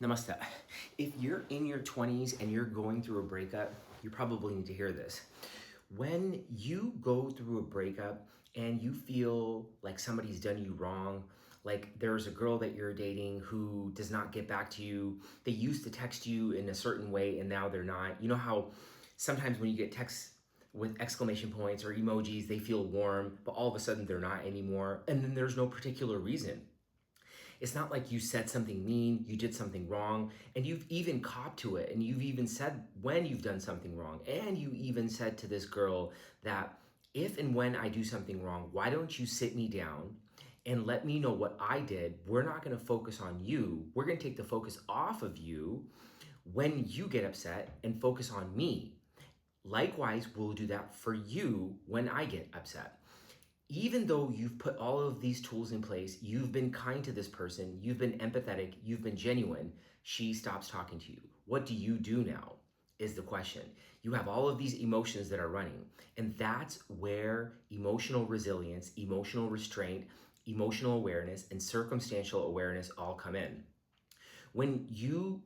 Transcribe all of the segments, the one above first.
Namaste. If you're in your 20s and you're going through a breakup, you probably need to hear this. When you go through a breakup and you feel like somebody's done you wrong, like there's a girl that you're dating who does not get back to you, they used to text you in a certain way and now they're not. You know how sometimes when you get texts with exclamation points or emojis, they feel warm, but all of a sudden they're not anymore, and then there's no particular reason. It's not like you said something mean, you did something wrong, and you've even copped to it, and you've even said when you've done something wrong, and you even said to this girl that if and when I do something wrong, why don't you sit me down and let me know what I did? We're not gonna focus on you. We're gonna take the focus off of you when you get upset and focus on me. Likewise, we'll do that for you when I get upset. Even though you've put all of these tools in place, you've been kind to this person, you've been empathetic, you've been genuine, she stops talking to you. What do you do now is the question. You have all of these emotions that are running, and that's where emotional resilience, emotional restraint, emotional awareness, and circumstantial awareness all come in. When you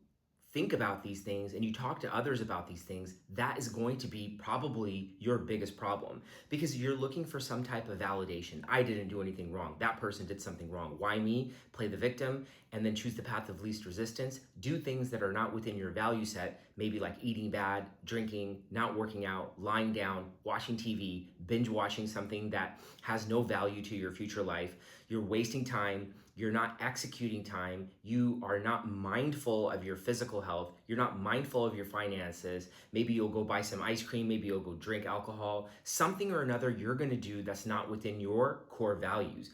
think about these things and you talk to others about these things, that is going to be probably your biggest problem because you're looking for some type of validation. I didn't do anything wrong. That person did something wrong. Why me? Play the victim and then choose the path of least resistance. Do things that are not within your value set, maybe like eating bad, drinking, not working out, lying down, watching TV, binge watching something that has no value to your future life. You're wasting time. You're not executing time. You are not mindful of your physical health. You're not mindful of your finances. Maybe you'll go buy some ice cream. Maybe you'll go drink alcohol. Something or another you're going to do that's not within your core values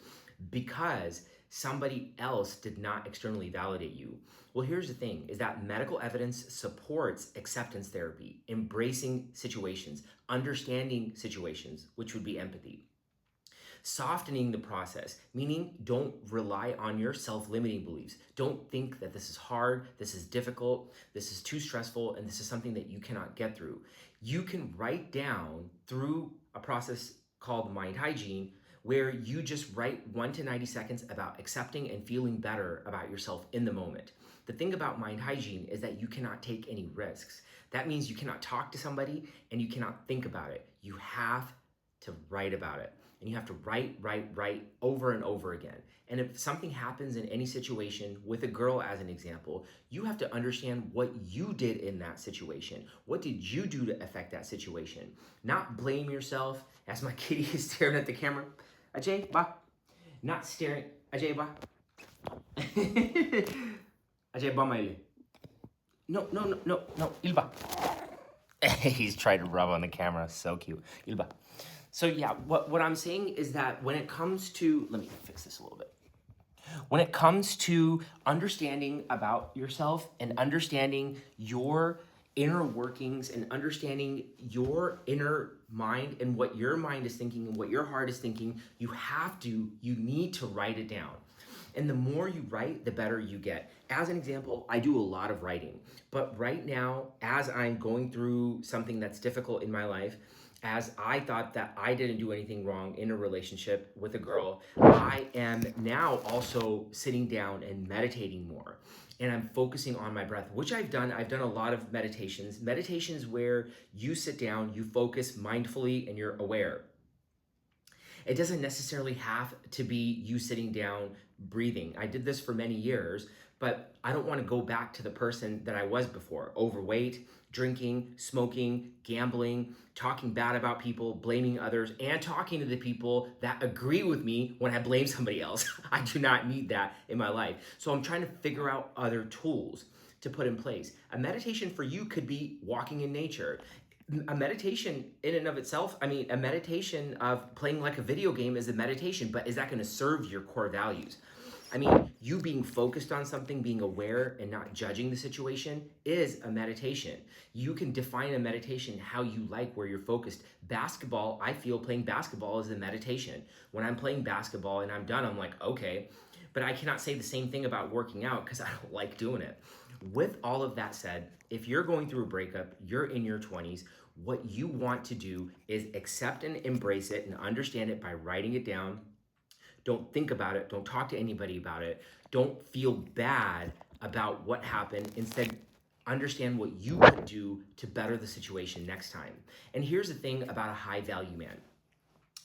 because somebody else did not externally validate you. Well, here's the thing, is that medical evidence supports acceptance therapy, embracing situations, understanding situations, which would be empathy. Softening the process, meaning don't rely on your self-limiting beliefs. Don't think that this is hard, this is difficult, this is too stressful, and this is something that you cannot get through. You can write down through a process called Mind Hygiene where you just write 1 to 90 seconds about accepting and feeling better about yourself in the moment. The thing about Mind Hygiene is that you cannot take any risks. That means you cannot talk to somebody and you cannot think about it. You have to write about it. And you have to write over and over again. And if something happens in any situation, with a girl as an example, you have to understand what you did in that situation. What did you do to affect that situation? Not blame yourself, as my kitty is staring at the camera. Ajay, ba. Not staring. Ajay, ba. Ajay, ba maile. No. Ilba. He's trying to rub on the camera. So cute. Ilba. So yeah, what I'm saying is that when it comes to, let me fix this a little bit. When it comes to understanding about yourself and understanding your inner workings and understanding your inner mind and what your mind is thinking and what your heart is thinking, you need to write it down. And the more you write, the better you get. As an example, I do a lot of writing. But right now, as I'm going through something that's difficult in my life, as I thought that I didn't do anything wrong in a relationship with a girl, I am now also sitting down and meditating more. And I'm focusing on my breath, which I've done. I've done a lot of meditations. Meditations where you sit down, you focus mindfully, and you're aware. It doesn't necessarily have to be you sitting down, breathing. I did this for many years, but I don't want to go back to the person that I was before. Overweight, drinking, smoking, gambling, talking bad about people, blaming others, and talking to the people that agree with me when I blame somebody else. I do not need that in my life. So I'm trying to figure out other tools to put in place. A meditation for you could be walking in nature. A meditation in and of itself, a meditation of playing like a video game is a meditation, but is that going to serve your core values? You being focused on something, being aware and not judging the situation is a meditation. You can define a meditation how you like, where you're focused. Basketball, I feel playing basketball is a meditation. When I'm playing basketball and I'm done, I'm like, okay, but I cannot say the same thing about working out because I don't like doing it. With all of that said, if you're going through a breakup, you're in your 20s, what you want to do is accept and embrace it and understand it by writing it down. Don't think about it. Don't talk to anybody about it. Don't feel bad about what happened. Instead, understand what you could do to better the situation next time. And here's the thing about a high value man.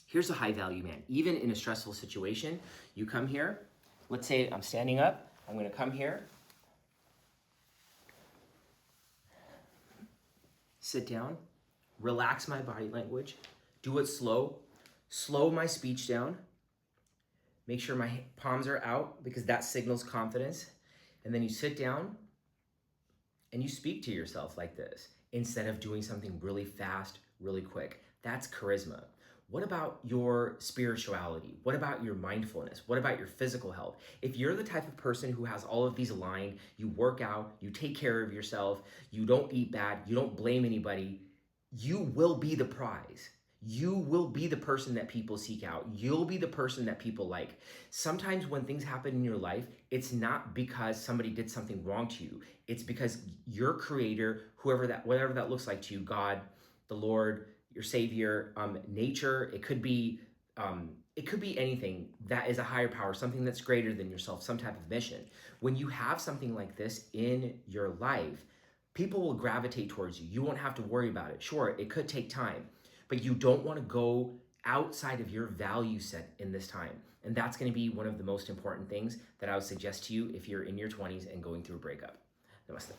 Here's a high value man. Even in a stressful situation, you come here. Let's say I'm standing up. I'm going to come here. Sit down. Relax my body language. Do it slow. Slow my speech down. Make sure my palms are out because that signals confidence. And then you sit down and you speak to yourself like this instead of doing something really fast, really quick. That's charisma. What about your spirituality? What about your mindfulness? What about your physical health? If you're the type of person who has all of these aligned, you work out, you take care of yourself, you don't eat bad, you don't blame anybody, you will be the prize. You will be the person that people seek out. You'll be the person that people like. Sometimes when things happen in your life, it's not because somebody did something wrong to you. It's because your creator, whatever that looks like to you, God, the Lord, your Savior, nature, it could be anything that is a higher power, something that's greater than yourself, some type of mission. When you have something like this in your life, people will gravitate towards you. You won't have to worry about it. Sure, it could take time, but you don't want to go outside of your value set in this time. And that's going to be one of the most important things that I would suggest to you if you're in your 20s and going through a breakup. Namaste.